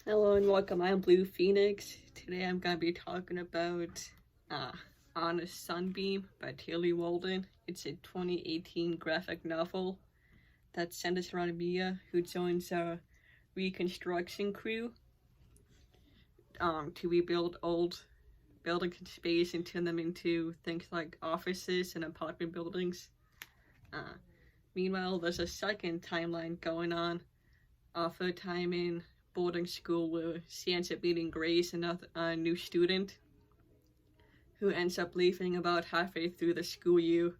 Hello and welcome, I'm Blue Phoenix. Today I'm going to be talking about On a Sunbeam by Tillie Walden. It's a 2018 graphic novel that centers around Mia, who joins a reconstruction crew to rebuild old buildings in space and turn them into things like offices and apartment buildings. Meanwhile, there's a second timeline going on of her time in boarding school where she ends up meeting Grace, another new student, who ends up leaving about halfway through the school year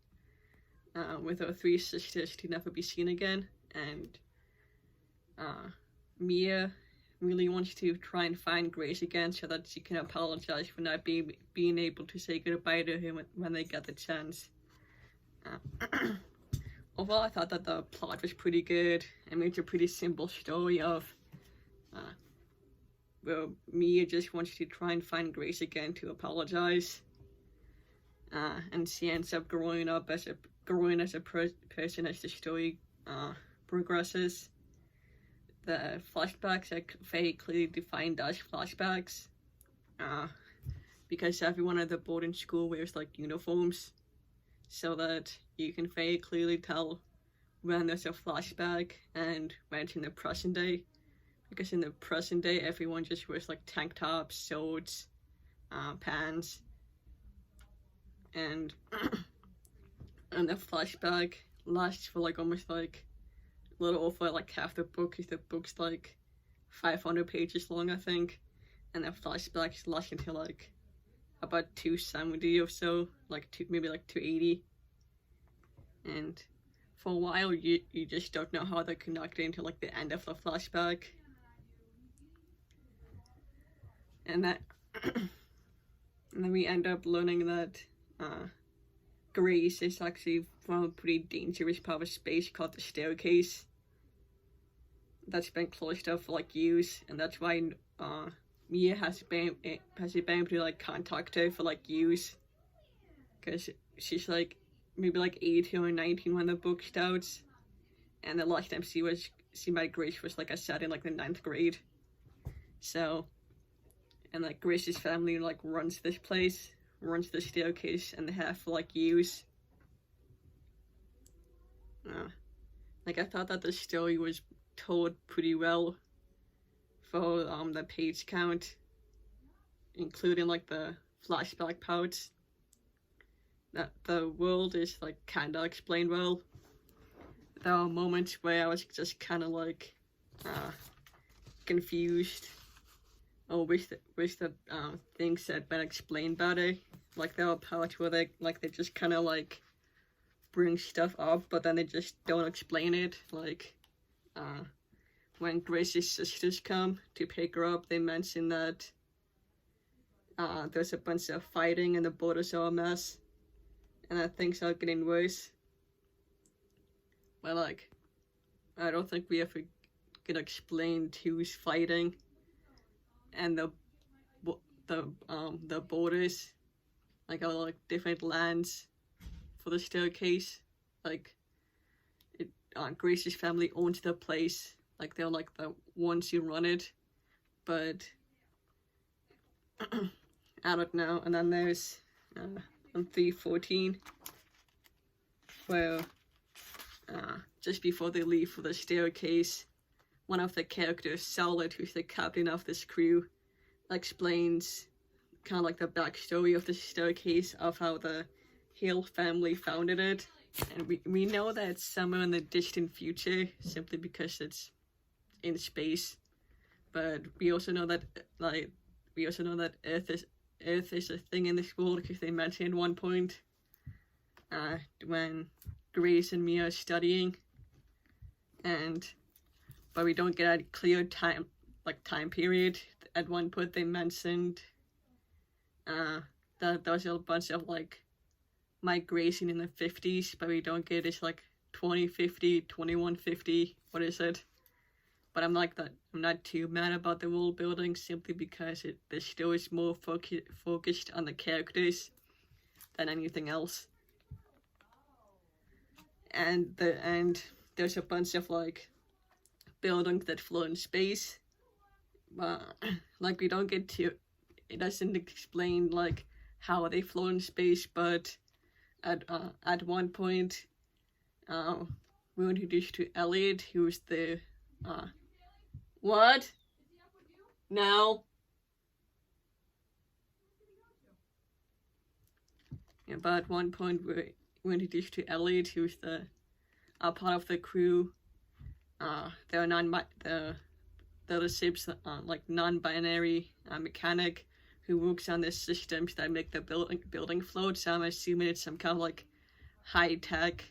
with her three sisters to never be seen again. And Mia really wants to try and find Grace again so that she can apologize for not being able to say goodbye to him when they get the chance. Overall, I thought that the plot was pretty good. I mean, it's a pretty simple story of where Mia just wants to try and find Grace again to apologize. And she ends up growing as a person as the story progresses. The flashbacks are very clearly defined as flashbacks, because everyone at the boarding school wears like uniforms, so that you can very clearly tell when there's a flashback and when it's in the present day. Because in the present day, everyone just wears like tank tops, shorts, pants, and and the flashback lasts for like almost like a little over like half the book, because the book's like 500 pages long, I think, and the flashbacks last until like about 270 or so, maybe 280, and for a while you just don't know how they're connected until like the end of the flashback. And that and then we end up learning that Grace is actually from a pretty dangerous part of space called the staircase that's been closed up for like years, and that's why Mia has been able to like contact her for like years, because she's like maybe like 18 or 19 when the book starts, and the last time she met Grace was like I said in like the 9th grade. So, and like Grace's family like runs this place, runs the staircase, and they have for like years. Like I thought that the story was told pretty well for the page count, including like the flashback parts. That the world is like kinda explained well. There are moments where I was just kind of like confused, or wish the things had been explained better. Like there are parts where they just kind of like bring stuff up, but then they just don't explain it. Like when Grace's sisters come to pick her up, they mention that there's a bunch of fighting and the borders are a mess, and that things are getting worse. Well, like I don't think we ever get explained who's fighting, and the borders, like are like different lands for the staircase. Like Grace's family owns the place, like they're like the ones who run it, but I don't know. And then there's on 314 where just before they leave for the staircase, one of the characters, Charlotte, who's the captain of this crew, explains kind of like the backstory of the staircase, of how the Hill family founded it. And we know that it's somewhere in the distant future simply because it's in space, but we also know that Earth is a thing in this world, because they mentioned at one point when Grace and Mia are studying, but we don't get a clear time period. At one point they mentioned that there was a bunch of like migration in the 50s, but we don't get it's like 2050, 2150, what is it? But I'm not too mad about the world building, simply because the story is more focused on the characters than anything else. And there's a bunch of like buildings that float in space, but like we don't get to, it doesn't explain like how they float in space, but at one point we were introduced to Elliot, who's the what? No. Yeah, but at one point we're introduced to Elliot, who's the part of the crew. They're the ship's like non-binary mechanic who works on the systems that make the building float. So I'm assuming it's some kind of like high-tech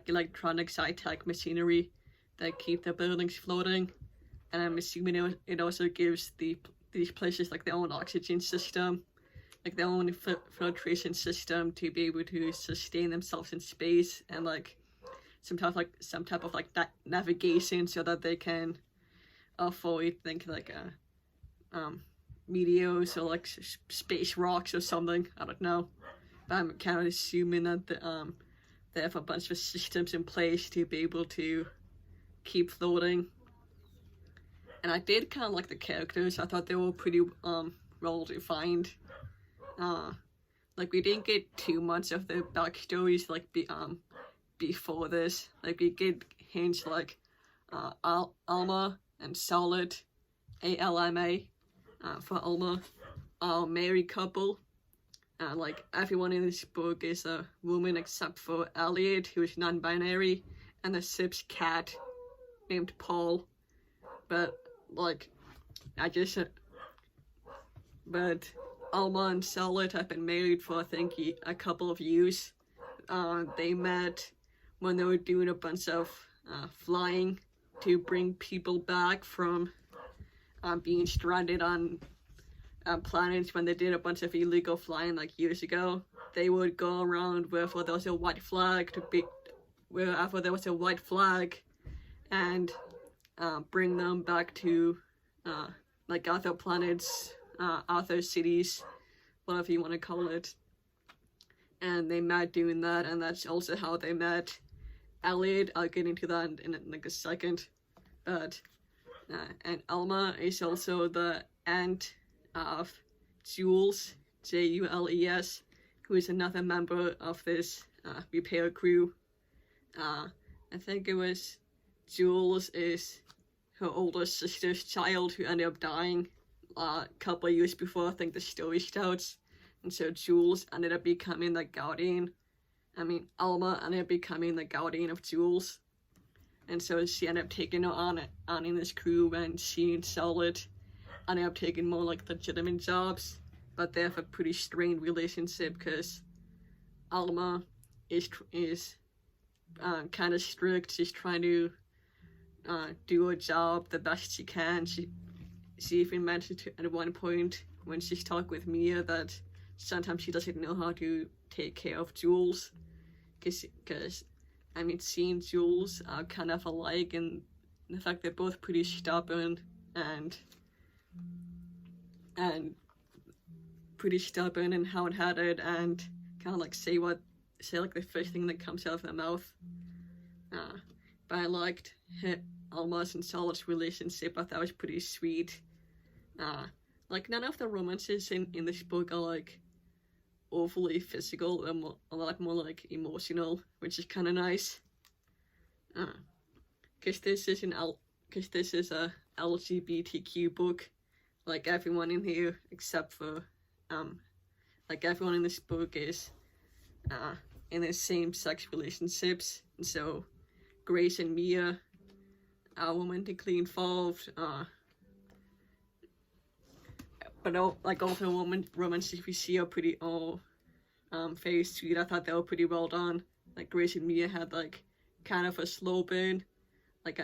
electronics, high-tech machinery that keep the buildings floating. And I'm assuming it also gives these places like their own oxygen system, like their own filtration system to be able to sustain themselves in space, and like some type of navigation so that they can avoid things like meteors or like space rocks or something. I don't know, but I'm kind of assuming that they have a bunch of systems in place to be able to keep floating. And I did kind of like the characters. I thought they were pretty well defined. Like we didn't get too much of their backstories like before this. Like we get hints like Alma and Solid, ALMA, for Alma, are a married couple. Like everyone in this book is a woman except for Elliot, who is non-binary, and the ship's cat named Paul. But like but Alma and Solid have been married for I think a couple of years. They met when they were doing a bunch of flying to bring people back from being stranded on planets. When they did a bunch of illegal flying like years ago, they would go around wherever there was a white flag and bring them back to like other planets, other cities, whatever you want to call it. And they met doing that, and that's also how they met Elliot. I'll get into that in like a second. But and Alma is also the aunt of Jules, Jules, who is another member of this repair crew. I think it was Jules is her older sister's child who ended up dying a couple of years before I think the story starts. And so Jules ended up becoming the guardian. Alma ended up becoming the guardian of Jules. And so she ended up taking her on in this crew, and she and Solid ended up taking more like legitimate jobs. But they have a pretty strained relationship because Alma is kind of strict. She's trying to do her job the best she can. She even mentioned at one point when she's talking with Mia that sometimes she doesn't know how to take care of Jules, because she and Jules are kind of alike in the fact they're both pretty stubborn and hard-headed and kind of like say like the first thing that comes out of their mouth. But I liked Alma's and Solid's relationship. I thought it was pretty sweet. Like none of the romances in this book are like overly physical. They're a lot more like emotional, which is kind of nice. Because this is a LGBTQ book. Like everyone in here except for like everyone in this book is in the same sex relationships, and so Grace and Mia are romantically involved. But all the romances we see are pretty very sweet. I thought they were pretty well done. Like Grace and Mia had like kind of a slow burn. Like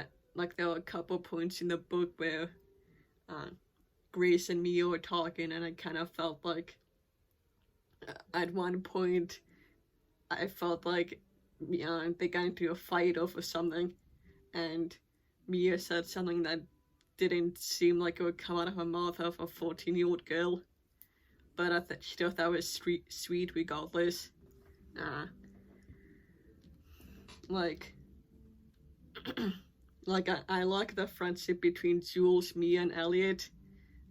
there were a couple points in the book where Grace and Mia were talking, and I kind of felt like at one point I felt like they got into a fight over something, and Mia said something that didn't seem like it would come out of her mouth of a 14-year-old girl, but I still thought that was sweet regardless. Like like I like the friendship between Jules, Mia, and Elliot.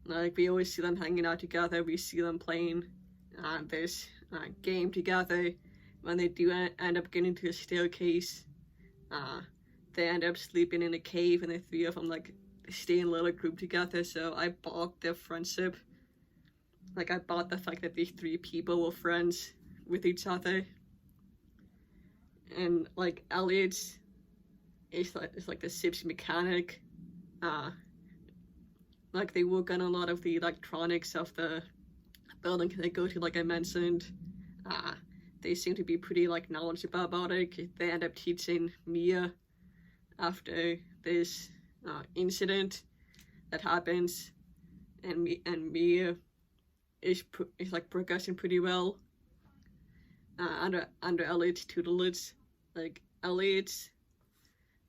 Like we always see them hanging out together. We see them playing this game together. When they do end up getting to the staircase, they end up sleeping in a cave, and the three of them like stay in a little group together. So I bought their friendship. Like I bought the fact that these three people were friends with each other. And like Elliot is like the ship's mechanic. Like they work on a lot of the electronics of the building they go to, like I mentioned. They seem to be pretty like knowledgeable about it. They end up teaching Mia after this incident that happens, and Mia is like progressing pretty well under Elliot's tutelage. Like Elliot's,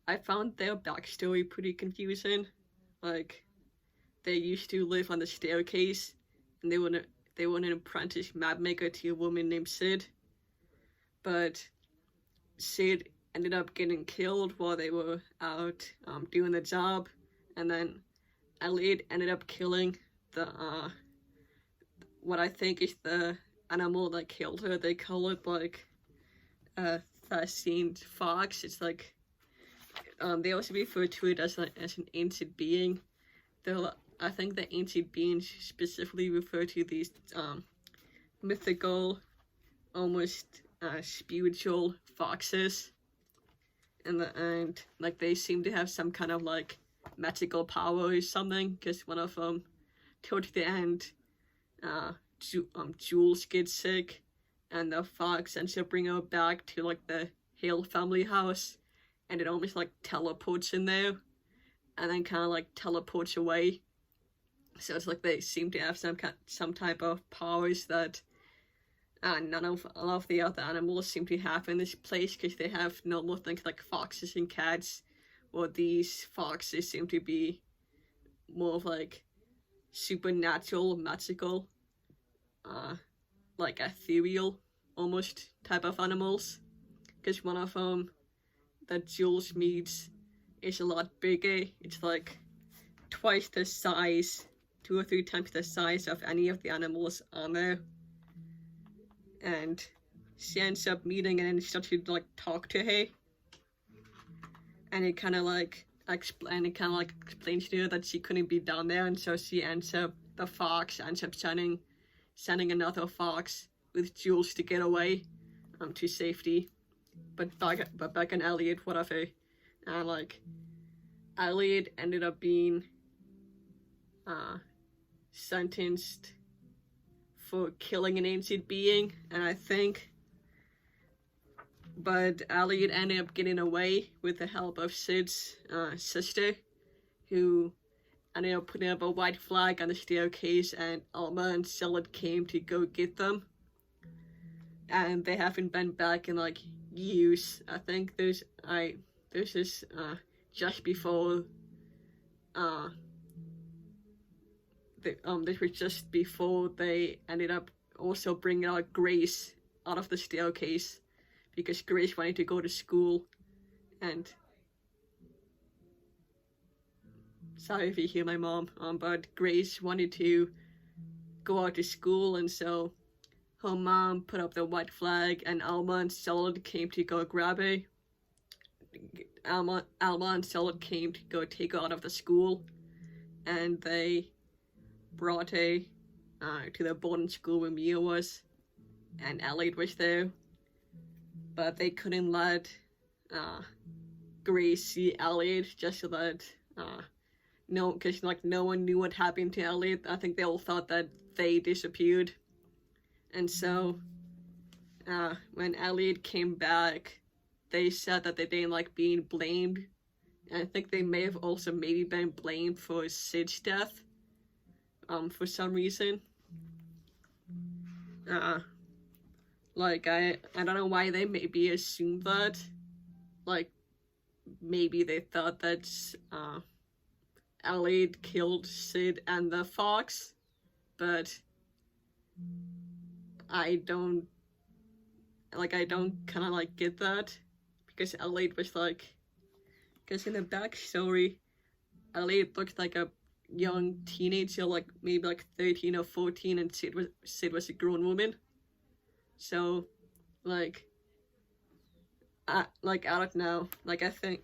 I found their backstory pretty confusing. Like they used to live on the staircase, and they were an apprentice mapmaker to a woman named Sid. But Sid ended up getting killed while they were out doing the job, and then Elliot ended up killing the what I think is the animal that killed her. They call it like a fascined fox. It's like they also refer to it as an ancient being. Though I think the ancient beings specifically refer to these mythical, almost spiritual foxes. And like they seem to have some kind of like magical power or something, because one of them towards the end Jules gets sick, and the fox ends up bringing her back to like the Hale family house, and it almost like teleports in there and then kind of like teleports away. So it's like they seem to have some type of powers that none of all of the other animals seem to have in this place, because they have normal things like foxes and cats, or these foxes seem to be more of like supernatural, magical, like ethereal almost type of animals. Because one of them that Jules meets is a lot bigger. It's like twice the size, 2 or 3 times the size of any of the animals on there. And she ends up meeting and starts to like talk to her, and it kind of like explains to her that she couldn't be down there, and so the fox ends up sending another fox with Jules to get away to safety. But back in Elliot, whatever, and like Elliot ended up being sentenced for killing an ancient being, and I think, but Elliot ended up getting away with the help of Sid's sister, who ended up putting up a white flag on the staircase, and Alma and Scylla came to go get them, and they haven't been back in like years. I think there's this just before this was just before they ended up also bringing out Grace out of the staircase, because Grace wanted to go to school, and sorry if you hear my mom, but Grace wanted to go out to school, and so her mom put up the white flag, and Alma and Solid came to go grab her. Alma and Solid came to go take her out of the school, and they brought her to the boarding school where Mia was, and Elliot was there, but they couldn't let Grace see Elliot, just so that because like no one knew what happened to Elliot. I think they all thought that they disappeared, and so when Elliot came back, they said that they didn't like being blamed, and I think they may have also maybe been blamed for Sid's death. For some reason. Like, I don't know why they maybe assumed that. Like, maybe they thought that, Elliot killed Sid and the fox, but I don't kind of, like, get that, because Elliot was, like, Because in the backstory, Elliot looked like a young teenager, like maybe like 13 or 14, and Sid was a grown woman. So, like, I don't know. Like, I think,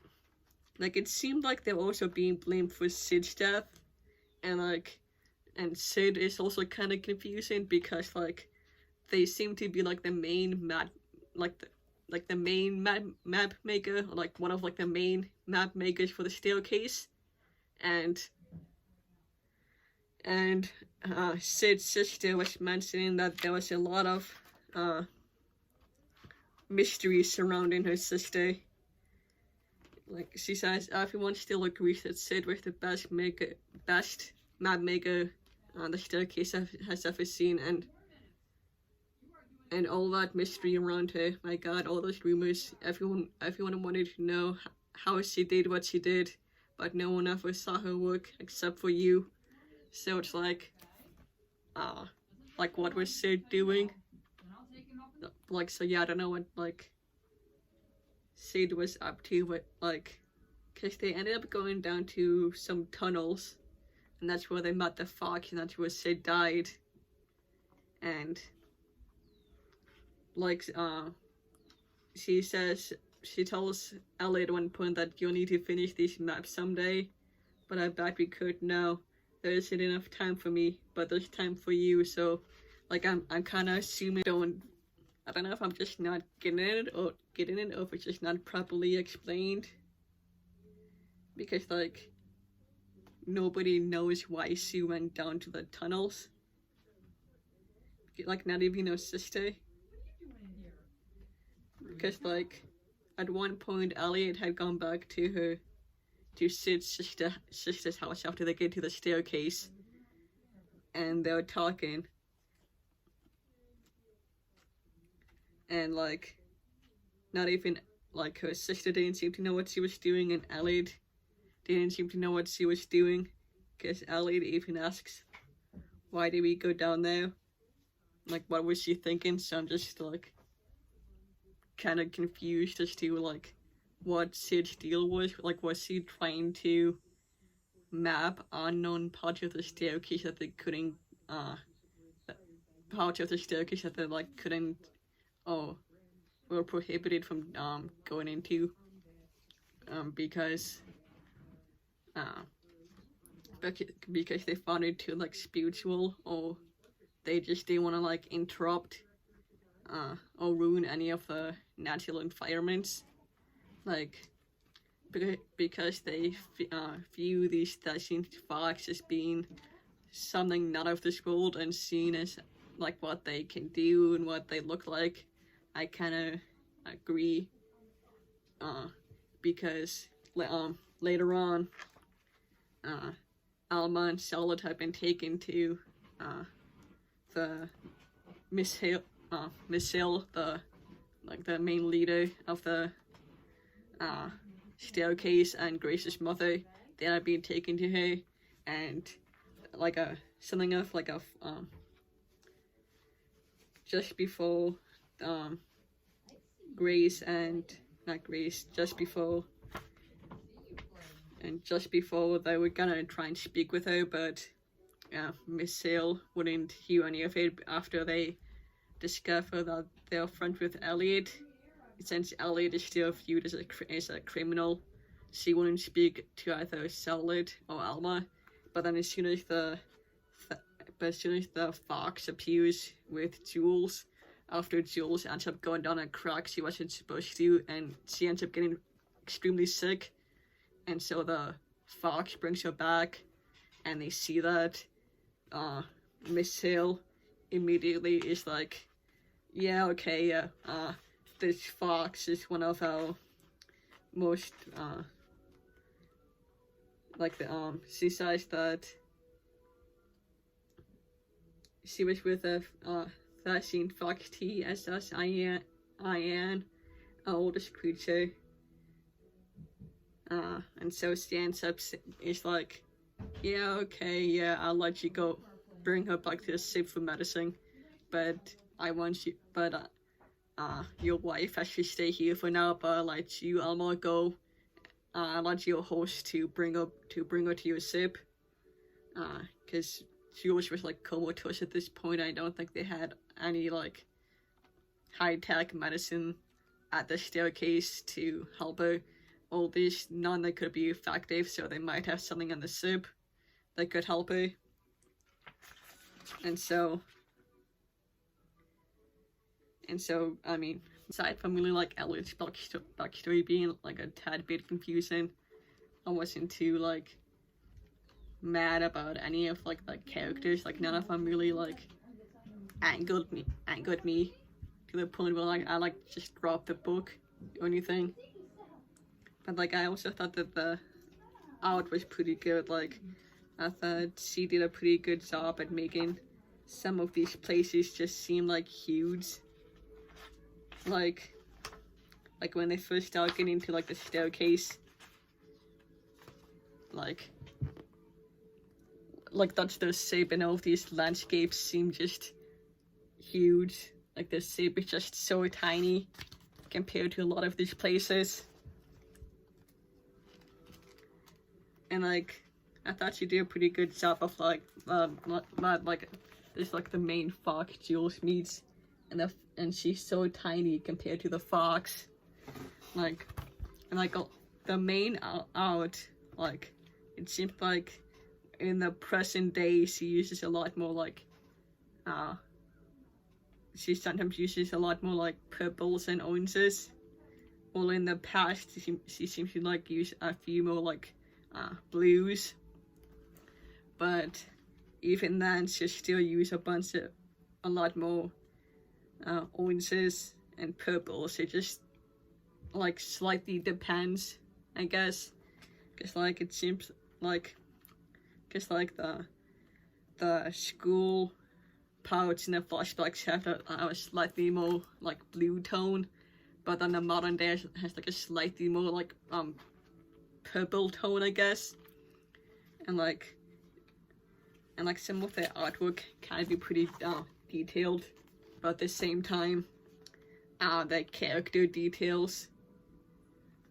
like, it seemed like they were also being blamed for Sid's death, and Sid is also kind of confusing because, like, they seem to be like the main map, the main map maker, or like one of like the main map makers for the staircase, and Sid's sister was mentioning that there was a lot of mystery surrounding her sister. Like, she says everyone still agrees that Sid was the best map maker the staircase has ever seen, and all that mystery around her. My God, all those rumors. Everyone wanted to know how she did what she did, but no one ever saw her work except for you. So it's like what was Sid doing? Like, so yeah, I don't know what like Sid was up to, but like, cause they ended up going down to some tunnels, and that's where they met the fox, and that's where Sid died. And like, she tells Elliot at one point that you'll need to finish these maps someday, but I bet we could. No, there isn't enough time for me, but there's time for you. So, like, I'm kind of assuming I don't know if I'm just not getting it, or if it's just not properly explained. Because, like, nobody knows why she went down to the tunnels. Like, not even her sister. Because, like, at one point, Elliot had gone back to Sid's sister's house after they get to the staircase, and they were talking, and like, not even like her sister didn't seem to know what she was doing, and Elliot didn't seem to know what she was doing, because Elliot even asks, "Why did we go down there? Like, what was she thinking?" So I'm just like, kind of confused as to like what Sid's deal was. Like, was she trying to map unknown parts of the staircase that they couldn't parts of the staircase that they like couldn't were prohibited from going into because they found it too like spiritual, or they just didn't want to like interrupt or ruin any of the natural environments, like because they view these Thessine fox as being something not of this world and seen as like what they can do and what they look like. I kind of agree, because later on, Alma and Charlotte have been taken to the Miss Hill, the main leader of the staircase, and Grace's mother. They are being taken to her, and like just before just before they were gonna try and speak with her, but Miss Hill wouldn't hear any of it after they discover that they're friends with Elliot. Since Elliot is still viewed as a criminal, she wouldn't speak to either Charlotte or Alma. But then as soon as the fox appears with Jules, after Jules ends up going down a crack she wasn't supposed to, and she ends up getting extremely sick, and so the fox brings her back, and they see that Miss Hill immediately is like, yeah, okay, yeah, this fox is one of our most, she says that she was with a Thessine fox TSS Ian, our oldest creature, and so she ends up is like, yeah, okay, yeah, I'll let you go, bring her back to the ship for medicine, but your wife has to stay here for now, but I'll let you, Alma, go allowed your host to bring her to your sip, because Jules was like comatose at this point. I don't think they had any like high-tech medicine at the staircase to help her. Or at least none that could be effective, so they might have something in the soup that could help her. And so, I mean, aside from really like Elliot's backstory being like a tad bit confusing, I wasn't too like mad about any of like the characters. Like none of them really like angered me to the point where like I like just dropped the book or anything. But like I also thought that the art was pretty good. Like I thought she did a pretty good job at making some of these places just seem like huge. Like when they first start getting to like the staircase, like that's the shape, and all of these landscapes seem just huge. Like the shape is just so tiny compared to a lot of these places. And like I thought she did a pretty good job of like there's like the main fox Jules meets, and she's so tiny compared to the fox. Like and like the main art, like it seems like in the present day she uses a lot more like she sometimes uses a lot more like purples and oranges. While in the past she seems to like use a few more like blues. But even then she still use a lot more oranges and purples. It just like slightly depends, I guess. Cause like it seems like the school parts in the flashbacks have a slightly more like blue tone, but then the modern day has like a slightly more like purple tone, I guess. And like some of the artwork can be pretty detailed, but at the same time the character details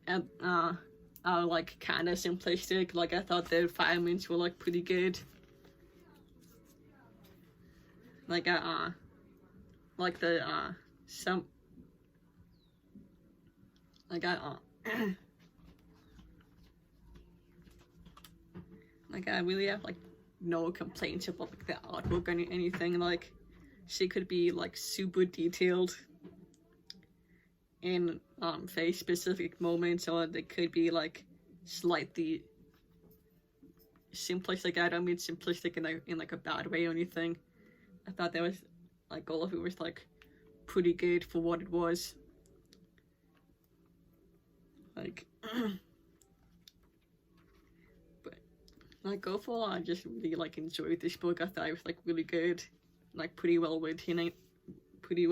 and are like kind of simplistic. Like I thought the environments were like pretty good. Like like the some like like I really have like no complaints about like the artwork or anything. Like she could be like super detailed in very specific moments, or they could be like slightly simplistic. I don't mean simplistic in like a bad way or anything. I thought there was like all of it was like pretty good for what it was. Like but like overall I just really like enjoyed this book. I thought it was like really good, like pretty well written and pretty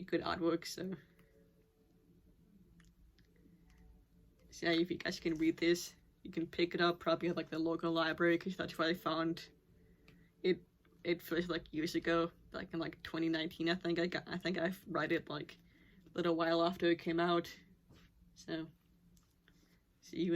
good artwork. So yeah, if you guys can read this, you can pick it up probably at like the local library, because that's where I found it. It first like years ago, like in like 2019. I think I read it like a little while after it came out. So see you.